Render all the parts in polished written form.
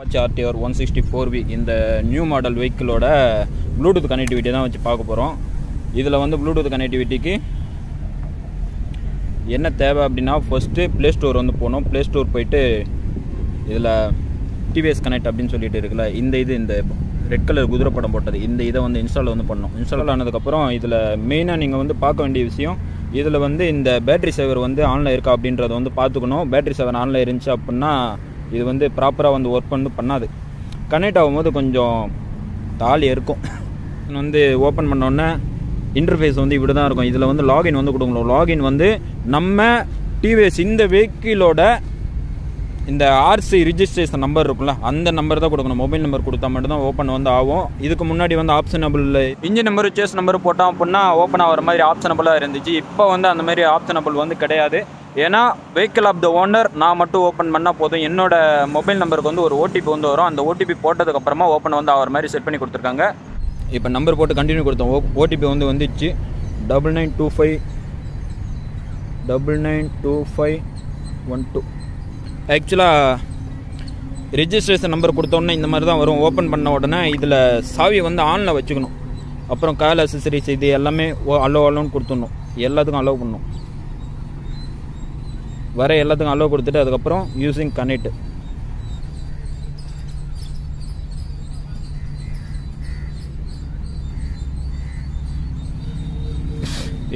Apache RTR 164V இந்த new model வெஹிக்கிளோட Bluetooth connectivity தான் வச்சு பார்க்க போகிறோம். இதில் வந்து ப்ளூடூத் கனெக்டிவிட்டிக்கு என்ன தேவை அப்படின்னா, ஃபஸ்ட்டு ப்ளே ஸ்டோர் வந்து போகணும். ப்ளே ஸ்டோர் போயிட்டு இதில் டிவிஎஸ் கனெக்ட் அப்படின்னு சொல்லிட்டு இருக்குல்ல, இந்த ரெட் கலர் குதிரை படம் போட்டது, இந்த இதை வந்து இன்ஸ்டால் வந்து பண்ணணும். இன்ஸ்டால் ஆனதுக்கப்புறம் இதில் மெயினாக நீங்கள் வந்து பார்க்க வேண்டிய விஷயம், இதில் வந்து இந்த பேட்ரி சேவர் வந்து ஆனில் இருக்கா அப்படின்றத வந்து பார்த்துக்கணும். பேட்ரி சேவர் ஆனில் இருந்துச்சு அப்படின்னா இது வந்து ப்ராப்பராக வந்து ஒர்க் பண்ணாது. கனெக்ட் ஆகும்போது கொஞ்சம் தாலி இருக்கும். வந்து ஓப்பன் பண்ணோன்னே இன்டர்ஃபேஸ் வந்து இப்படி தான் இருக்கும். இதில் வந்து லாகின் வந்து கொடுக்கணும். லாகின் வந்து நம்ம டிவிஎஸ் இந்த வெஹிக்கிளோட இந்த ஆர்சி ரிஜிஸ்ட்ரேஷன் நம்பர் இருக்குல்ல, அந்த நம்பர் தான் கொடுக்கணும். மொபைல் நம்பர் கொடுத்தா மட்டும்தான் ஓப்பன் வந்து ஆகும். இதுக்கு முன்னாடி வந்து ஆப்ஷனபிள் இன்ஜின் நம்பர் சேஸ் நம்பர் போட்டோம் அப்படின்னா ஓப்பன் ஆகிற மாதிரி ஆப்ஷனபிளாக இருந்துச்சு. இப்போ வந்து அந்த மாதிரி ஆப்ஷனபிள் வந்து கிடையாது. ஏன்னா வெஹிக்கிள் ஆஃப் த ஓனர் நான் மட்டும் ஓப்பன் பண்ணால் போதும். என்னோட மொபைல் நம்பருக்கு வந்து ஒரு ஓடிபி வந்து வரும். அந்த ஓடிபி போட்டதுக்கப்புறமா ஓப்பன் வந்து ஆகிற மாதிரி செட் பண்ணி கொடுத்துருக்காங்க. இப்போ நம்பர் போட்டு கண்டினியூ கொடுத்தோம். ஓடிபி வந்து வந்துச்சு 992512. ஆக்சுவலாக ரெஜிஸ்ட்ரேஷன் நம்பர் கொடுத்தோன்னே இந்த மாதிரி தான் வரும். ஓப்பன் பண்ண உடனே இதில் சாவி வந்து ஆனில் வச்சுக்கணும். அப்புறம் கால் அசசரிஸ் இது எல்லாமே அலோன்னு கொடுத்துடணும். எல்லாத்துக்கும் அலோவ் பண்ணணும். வர எல்லாத்துக்கும் அலோவ் கொடுத்துட்டு அதுக்கப்புறம் யூஸிங் கனெக்ட்.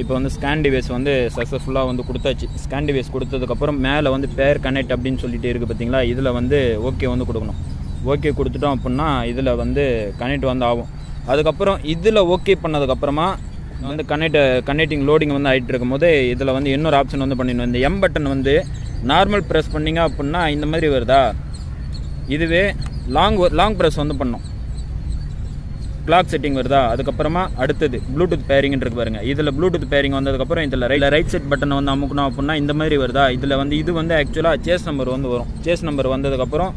இப்போ வந்து ஸ்கேன் டிவைஸ் வந்து சக்ஸஸ்ஃபுல்லாக வந்து கொடுத்தாச்சு. ஸ்கேன் டிவைஸ் கொடுத்ததுக்கப்புறம் மேலே வந்து பேர் கனெக்ட் அப்படின்னு சொல்லிட்டு இருக்குது பார்த்தீங்களா, இதில் வந்து ஓகே வந்து கொடுக்கணும். ஓகே கொடுத்துட்டோம் அப்படின்னா இதில் வந்து கனெக்ட் வந்து ஆகும். அதுக்கப்புறம் இதில் ஓகே பண்ணதுக்கப்புறமா வந்து கனெக்டிங் லோடிங் வந்து ஆகிட்டு இருக்கும் போது இதில் வந்து இன்னொரு ஆப்ஷன் வந்து பண்ணிடணும். இந்த எம் பட்டன் வந்து நார்மல் ப்ரெஸ் பண்ணிங்க அப்படின்னா இந்த மாதிரி வருதா, இதுவே லாங் ப்ரெஸ் வந்து பண்ணோம். கிளாக் செட்டிங் வருதா, அதுக்கப்புறமா அடுத்தது ப்ளூடூத் பேரிங்னு இருக்கு பாருங்க. இதில் ப்ளூடூத் பேரிங் வந்ததுக்கப்புறம் இதில் ரைட் செட் பட்டனை வந்து அமுக்கணும் அப்படின்னா இந்த மாதிரி வருதா. இதில் வந்து இது வந்து ஆக்சுவலாக சேஸ் நம்பர் வந்து வரும். சேஸ் நம்பர் வந்ததுக்கப்புறம்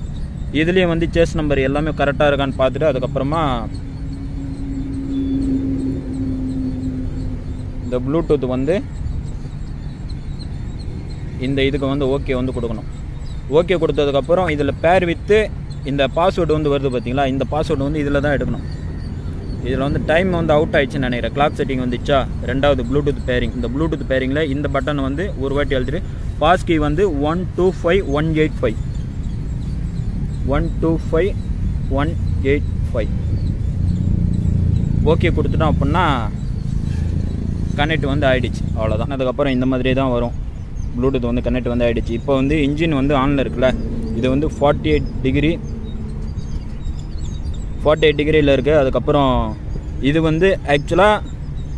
இதுலேயும் வந்து சேஸ் நம்பர் எல்லாமே கரெக்டாக இருக்கான்னு பார்த்துட்டு அதுக்கப்புறமா இந்த ப்ளூடூத் வந்து இந்த இதுக்கு வந்து ஓகே வந்து கொடுக்கணும். ஓகே கொடுத்ததுக்கப்புறம் இதில் பேர் வித்து இந்த பாஸ்வேர்டு வந்து வருது பார்த்தீங்களா, இந்த பாஸ்வேர்டு வந்து இதில் தான் எடுக்கணும். இதில் வந்து டைம் வந்து அவுட் ஆயிடுச்சுன்னு நினைக்கிறேன். கிளாக் செட்டிங் வந்துச்சா, ரெண்டாவது ப்ளூடூத் பேரிங். இந்த ப்ளூடூத் பேரிங்கில் இந்த பட்டன் வந்து ஒரு வாட்டி எழுதிட்டு பாஸ் கீ வந்து 125185 125185 ஓகே கொடுத்துட்டோம் அப்படின்னா கனெக்ட் வந்து ஆகிடுச்சு. அவ்வளோதான். அதுக்கப்புறம் இந்த மாதிரி தான் வரும். ப்ளூடூத் வந்து கனெக்ட் வந்து ஆகிடுச்சு. இப்போ வந்து இன்ஜின் வந்து ஆனில் இருக்குல்ல, இது வந்து 48 டிகிரியில் இருக்குது. அதுக்கப்புறம் இது வந்து ஆக்சுவலாக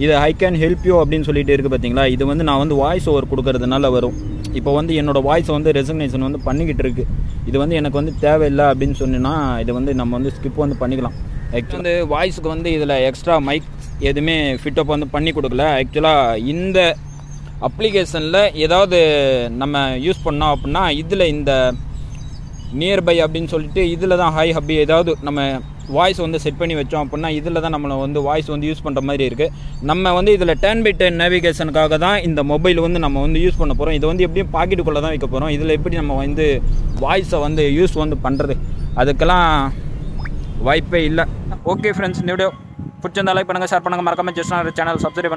இது ஐ கேன் ஹெல்ப் யூ அப்படின்னு சொல்லிட்டு இருக்குது பார்த்தீங்களா, இது வந்து நான் வந்து வாய்ஸ் ஓவர் கொடுக்கறதுனால வரும். இப்போ வந்து என்னோடய வாய்ஸ் வந்து ரெசக்னேஷன் வந்து பண்ணிக்கிட்டு இருக்குது. இது வந்து எனக்கு வந்து தேவையில்லை அப்படின்னு சொன்னால் இது வந்து நம்ம வந்து ஸ்கிப் வந்து பண்ணிக்கலாம். ஆக்சுவலி வந்து வாய்ஸுக்கு வந்து இதில் எக்ஸ்ட்ரா மைக் எதுவுமே ஃபிட்டப் வந்து பண்ணி கொடுக்கல. ஆக்சுவலாக இந்த அப்ளிகேஷனில் ஏதாவது நம்ம யூஸ் பண்ணோம் அப்படின்னா இதில் இந்த நியர்பை அப்படின்னு சொல்லிட்டு இதில் தான் ஹை ஹப்பி ஏதாவது நம்ம வாய்ஸ் வந்து செட் பண்ணி வச்சோம் அப்படின்னா இதில் தான் நம்மளை வந்து வாய்ஸ் வந்து யூஸ் பண்ணுற மாதிரி இருக்குது. நம்ம வந்து இதில் 10x10 நேவிகேஷனுக்காக தான் இந்த மொபைல் வந்து நம்ம வந்து யூஸ் பண்ண போகிறோம். இதை வந்து எப்படியும் பாக்கெட்டுக்குள்ளே தான் வைக்க போகிறோம். இதில் எப்படி நம்ம வந்து வாய்ஸை வந்து யூஸ் வந்து பண்ணுறது, அதுக்கெல்லாம் வாய்ப்பே இல்லை. ஓகே ஃப்ரெண்ட்ஸ், இந்த வீடியோ பிடிச்சிருந்தா லைக் பண்ணுங்கள், ஷேர் பண்ணுங்கள், மறக்காம ஜஸ்ட் சேனல் சப்ஸ்கிரைப் பண்ணுங்கள்.